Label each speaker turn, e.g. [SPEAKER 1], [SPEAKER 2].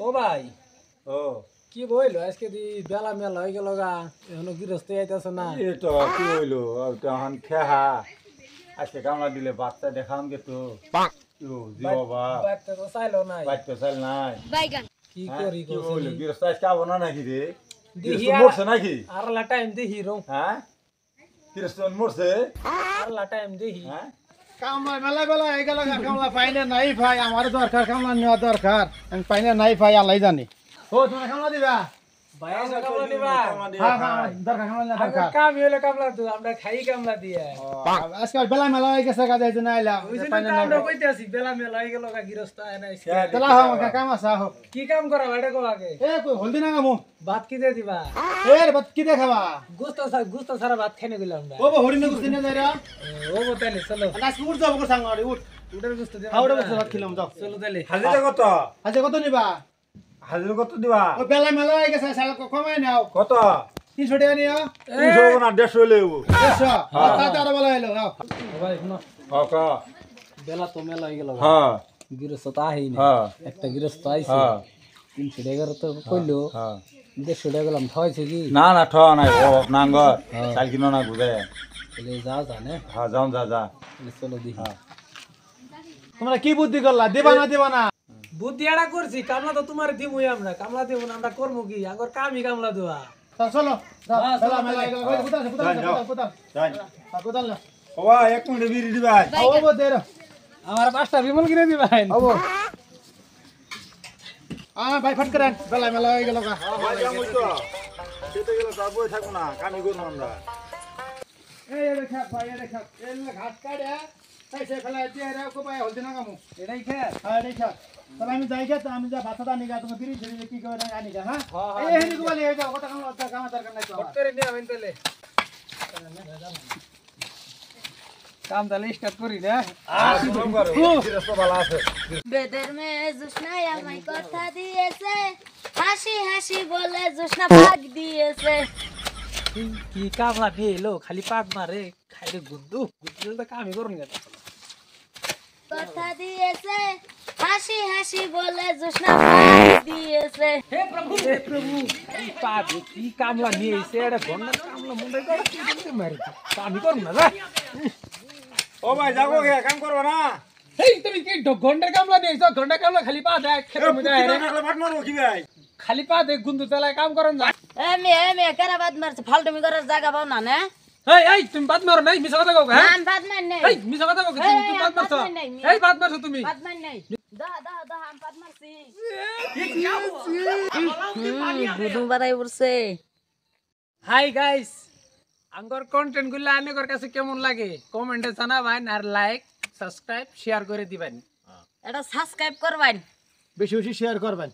[SPEAKER 1] ও ভাই
[SPEAKER 2] ও
[SPEAKER 1] কি বইলো আজকে দি বেলা মেলা হয়ে গেল গা এখনো গৃহস্থ আইতাছে না
[SPEAKER 2] তো কি হইলো তখন খেহা আজকে কামলা দিলে বাচ্চা দেখাম গে তো জি বাবা
[SPEAKER 1] বাচ্চা তো চাইলো নাই
[SPEAKER 2] বাচ্চা চাল নাই
[SPEAKER 1] কি করি
[SPEAKER 2] কি হইলো
[SPEAKER 1] কোসি
[SPEAKER 2] গৃহস্থ আজকে আবো না নাকি রে
[SPEAKER 1] দিহি
[SPEAKER 2] গৃহস্থ মরছে নাকি
[SPEAKER 1] আরলা টাইম দিহি রো
[SPEAKER 2] হ্যাঁ গৃহস্থ মরছে
[SPEAKER 1] আরলা টাইম দিহি
[SPEAKER 2] হ্যাঁ
[SPEAKER 3] কামলা মেলা বেলা হয়ে গেল কামলা পাইনে নাই ভাই আমার দরকার কামলা নেওয়া দরকার আমি পাইনে নাই ভাই আল্লাহ জানি ও তোমার কামলা দিবা
[SPEAKER 1] ভাই আসা কামলা দিবা
[SPEAKER 3] হ্যাঁ হ্যাঁ দরকার কামলা নেওয়া দরকার
[SPEAKER 1] কাম হইলো কামলা তো আমরা খাই কামলা দিয়ে
[SPEAKER 3] আজকাল বেলা মেলা হয়ে গেছে কাজে জন্য আইলাম
[SPEAKER 1] বুঝিনি
[SPEAKER 3] পাইনে
[SPEAKER 1] তো
[SPEAKER 3] নাই
[SPEAKER 1] আমরা কইতাছি বেলা মেলা হয়ে গেল গা গৃহস্থ আয় নাই
[SPEAKER 3] তেলা হাও কাম আছে আহো
[SPEAKER 1] কি কাম করা ভাইটা কো আগে
[SPEAKER 3] এ কই হলদি না গামু
[SPEAKER 1] ভাত কি দিয়ে দিবা
[SPEAKER 3] এ বাত কি দেখাবা
[SPEAKER 1] গুস্ত সারা ভাত খাইনে গেলাম আমরা
[SPEAKER 3] ও হরিণ গুস্তি না যাইরা
[SPEAKER 1] ও বতাইলে চলো
[SPEAKER 3] আজ উঠ যাবো কো সাংগাড়ি উঠ
[SPEAKER 1] উডার গুস্ত দিয়ে
[SPEAKER 3] হাওড়া বসে ভাত খেলাম যাও
[SPEAKER 1] চলো তাইলে
[SPEAKER 2] হাজিরা কত
[SPEAKER 3] আজ কত নিবা
[SPEAKER 2] হাজিরা কত দিবা
[SPEAKER 3] ও বেলা মেলা হয়ে গেছে সালা কমাই নাও
[SPEAKER 2] কত
[SPEAKER 3] 300 টাকা নিও
[SPEAKER 2] 300 না 150 লেবু
[SPEAKER 3] 150 তাতে আর বলা হলো নাও
[SPEAKER 1] ভাই শুনো
[SPEAKER 2] ওকা
[SPEAKER 1] বেলা তো মেলা হয়ে গেল
[SPEAKER 2] হ্যাঁ
[SPEAKER 1] গৃহস্থ তো আহেই না
[SPEAKER 2] হ্যাঁ
[SPEAKER 1] একটা গৃহস্থ আইছে
[SPEAKER 2] হ্যাঁ
[SPEAKER 1] 300 টাকা তো কইলো
[SPEAKER 2] হ্যাঁ
[SPEAKER 1] 150 টাকা গেলাম ঠয়ছে কি
[SPEAKER 2] না না ঠ নাই ও নাঙ্গ চাল কিনো না গুদে
[SPEAKER 1] তাহলে যা জানে
[SPEAKER 2] হ্যাঁ যাও যা যা
[SPEAKER 1] তাহলে চলো দেখি
[SPEAKER 2] হ্যাঁ
[SPEAKER 3] তোমরা কি বুদ্ধি করলা দেবা না
[SPEAKER 1] বুদ্ধি আড়া করছি কামলা তো তোমার দিমুই আমরা কামলা দিব না আমরা করবো কি আগর কামই কামলা দেওয়া
[SPEAKER 3] চলো
[SPEAKER 1] হ্যাঁ,
[SPEAKER 3] বেলা
[SPEAKER 1] চলো,
[SPEAKER 3] মেলা হয়ে গেল কোদাল
[SPEAKER 2] যাই
[SPEAKER 3] কোদাল না
[SPEAKER 2] ওয়া এক মিনিট বিড়ি দিবা
[SPEAKER 3] ও দের
[SPEAKER 1] আমার 5টা বিমল কিনে দিবেন
[SPEAKER 3] ও ভাই ফট করেন বেলা মেলা হয়ে গেল গা
[SPEAKER 2] ভাই যাম হইতো সেটা গেল যাবো থাকবো না কামি করব আমরা
[SPEAKER 3] এই রেখা ভাই রেখা এই ঘাট কাটে তাইছে ফেলা দিয়ে রে কো ভাই হলদি না কামু
[SPEAKER 1] এটাই খেয়ে
[SPEAKER 3] হ্যাঁ রেখা তাহলে আমি যাই গে আমি যা ভাতটা নিগা তুমি বিড়ি ছেড়ে কি করে আনি গা হ্যাঁ
[SPEAKER 1] হ্যাঁ, হ্যাঁ,
[SPEAKER 3] এই হেনি কো বলে এই যাও কত কাম দরকার নাই তো
[SPEAKER 1] করে নিয়ে আবেন তাহলে কাম তাহলে স্টার্ট করি না
[SPEAKER 2] শুরু করো গৃহস্থ ভালো আছে
[SPEAKER 4] বেদের মেয়ে জোসনায় আমায় কথা দিয়েছে হাসি হাসি বলে জোসনা ভাগ দিয়েছে
[SPEAKER 1] কি কামলা নিয়ে এলো খালি পাট মারে খাইলে গুন্দু গুন্দু তো কামই করুন গেল
[SPEAKER 4] কথা দিয়েছে হাসি হাসি বলে জোসনা ভাগ দিয়েছে
[SPEAKER 1] হে প্রভু এই পাট কি কামলা নিয়ে এসে এটা গন্ডা কামলা মুন্ডে করে কি করতে মারি কামই করুন না যা
[SPEAKER 2] ও ভাই যাবো কে কাম করব না
[SPEAKER 1] এই তুমি কি গন্ডার কামলা নিয়ে এসো গন্ডা কামলা খালি পা দেখ খেতে মধ্যে আরে
[SPEAKER 2] ভাত মারবো কি ভাই
[SPEAKER 1] খালি পা দেখ গুন্দু চালায় কাম করেন যা
[SPEAKER 4] এ কেরা বাদ মারছে ফালতুমি করার জায়গা পাও না না
[SPEAKER 1] এই তুমি বাদ মারো নাই মিছা কথা কও হ্যাঁ
[SPEAKER 4] নাম বাদ মার নাই
[SPEAKER 1] এই মিছা কথা কও তুমি বাদ মারছো এই বাদ মারছো তুমি
[SPEAKER 4] বাদ মার নাই দা আম বাদ মারছি গুদু বাড়াই পড়ছে
[SPEAKER 1] হাই গাইস আঙ্গর কন্টেন্ট গুলো আনেগর কাছে কেমন লাগে কমেন্টে জানাবেন আর লাইক সাবস্ক্রাইব শেয়ার করে দিবেন
[SPEAKER 4] এটা সাবস্ক্রাইব করবেন
[SPEAKER 3] বেশি বেশি শেয়ার করবেন